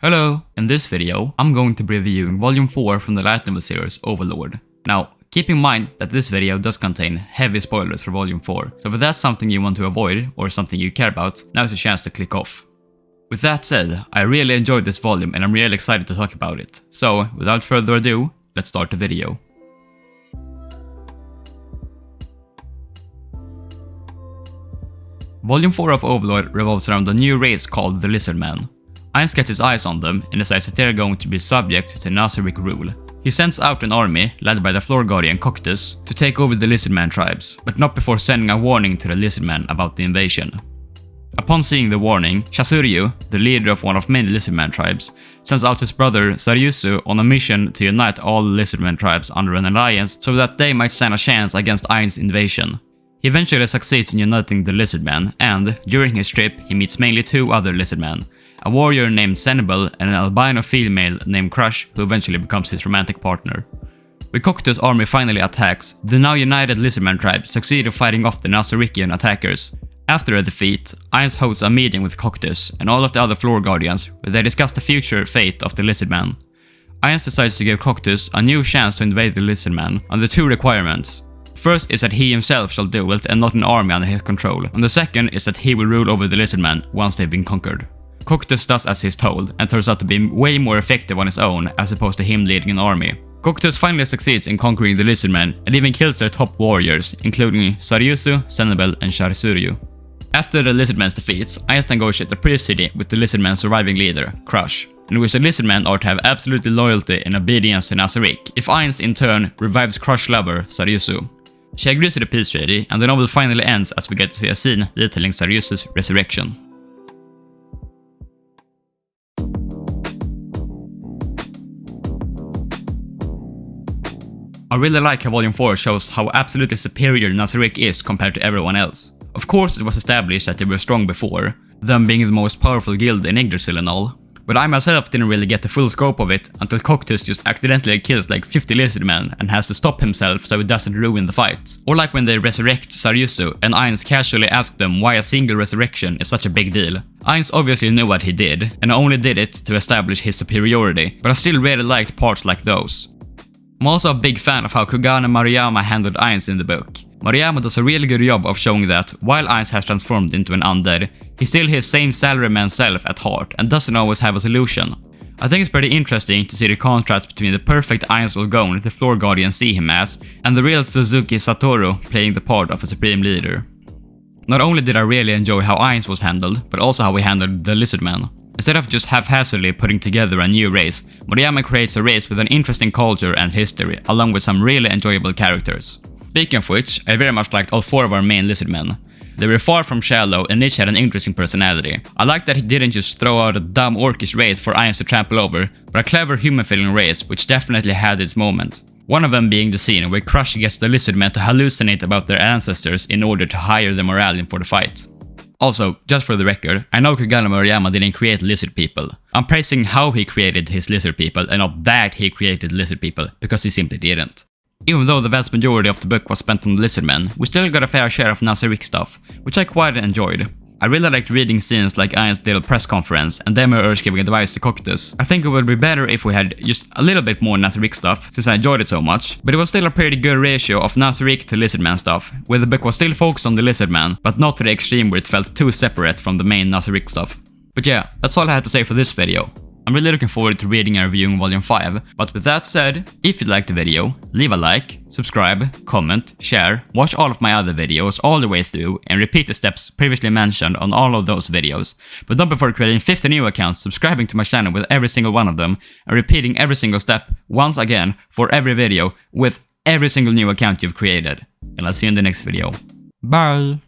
Hello! In this video, I'm going to be reviewing Volume 4 from the light novel series Overlord. Now, keep in mind that this video does contain heavy spoilers for Volume 4, so if that's something you want to avoid or something you care about, now's your chance to click off. With that said, I really enjoyed this volume and I'm really excited to talk about it. So, without further ado, let's start the video. Volume 4 of Overlord revolves around a new race called the Lizardmen. Ainz gets his eyes on them and decides that they're going to be subject to Nazarick rule. He sends out an army, led by the floor guardian Coctus, to take over the Lizardman tribes, but not before sending a warning to the Lizardmen about the invasion. Upon seeing the warning, Shasuryu, the leader of one of many Lizardman tribes, sends out his brother Saryusu on a mission to unite all Lizardman tribes under an alliance so that they might stand a chance against Ainz's invasion. He eventually succeeds in uniting the Lizardmen, and during his trip he meets mainly two other Lizardmen, a warrior named Zenibel and an albino female named Crush, who eventually becomes his romantic partner. When Coctus' army finally attacks, the now united Lizardman tribe succeed in fighting off the Nazarickian attackers. After a defeat, Ainz hosts a meeting with Coctus and all of the other floor guardians, where they discuss the future fate of the Lizardmen. Ainz decides to give Coctus a new chance to invade the Lizardmen under two requirements. First is that he himself shall do it and not an army under his control, and the second is that he will rule over the Lizardmen once they've been conquered. Coctus does as he's told, and turns out to be way more effective on his own as opposed to him leading an army. Coctus finally succeeds in conquering the Lizardmen and even kills their top warriors, including Saryusu, Zenibel, and Shasuryu. After the Lizardmen's defeats, Ainz negotiates a peace treaty with the Lizardmen's surviving leader, Crush, in which the Lizardmen are to have absolute loyalty and obedience to Nazarick, if Ainz in turn revives Crush's lover, Saryusu. She agrees to the peace treaty, and the novel finally ends as we get to see a scene detailing Saryusu's resurrection. I really like how Volume 4 shows how absolutely superior Nazarick is compared to everyone else. Of course it was established that they were strong before, them being the most powerful guild in Yggdrasil and all, but I myself didn't really get the full scope of it until Coctus just accidentally kills like 50 Lizardmen and has to stop himself so he doesn't ruin the fight. Or like when they resurrect Saryusu and Ainz casually asks them why a single resurrection is such a big deal. Ainz obviously knew what he did, and only did it to establish his superiority, but I still really liked parts like those. I'm also a big fan of how Kugane Maruyama handled Ainz in the book. Maruyama does a really good job of showing that, while Ainz has transformed into an undead, he's still his same salaryman self at heart and doesn't always have a solution. I think it's pretty interesting to see the contrast between the perfect Ainz Olgone the floor guardians see him as, and the real Suzuki Satoru playing the part of a supreme leader. Not only did I really enjoy how Ainz was handled, but also how he handled the Lizardmen. Instead of just haphazardly putting together a new race, Maruyama creates a race with an interesting culture and history, along with some really enjoyable characters. Speaking of which, I very much liked all four of our main Lizardmen. They were far from shallow and each had an interesting personality. I liked that he didn't just throw out a dumb orcish race for Ainz to trample over, but a clever human-feeling race which definitely had its moments. One of them being the scene where Crush gets the Lizardmen to hallucinate about their ancestors in order to hire the Moralian for the fight. Also, just for the record, I know Kugane Maruyama didn't create lizard people. I'm praising how he created his lizard people and not that he created lizard people, because he simply didn't. Even though the vast majority of the book was spent on the Lizardmen, we still got a fair share of Nazarick stuff, which I quite enjoyed. I really liked reading scenes like Ainz's little press conference and Demi-Urge giving advice to Coctus. I think it would be better if we had just a little bit more Nazarick stuff, since I enjoyed it so much, but it was still a pretty good ratio of Nazarick to Lizardman stuff, where the book was still focused on the Lizardman, but not to the extreme where it felt too separate from the main Nazarick stuff. But yeah, that's all I had to say for this video. I'm really looking forward to reading and reviewing Volume 5, but with that said, if you liked the video, leave a like, subscribe, comment, share, watch all of my other videos all the way through, and repeat the steps previously mentioned on all of those videos. But not before creating 50 new accounts, subscribing to my channel with every single one of them, and repeating every single step once again for every video with every single new account you've created. And I'll see you in the next video. Bye!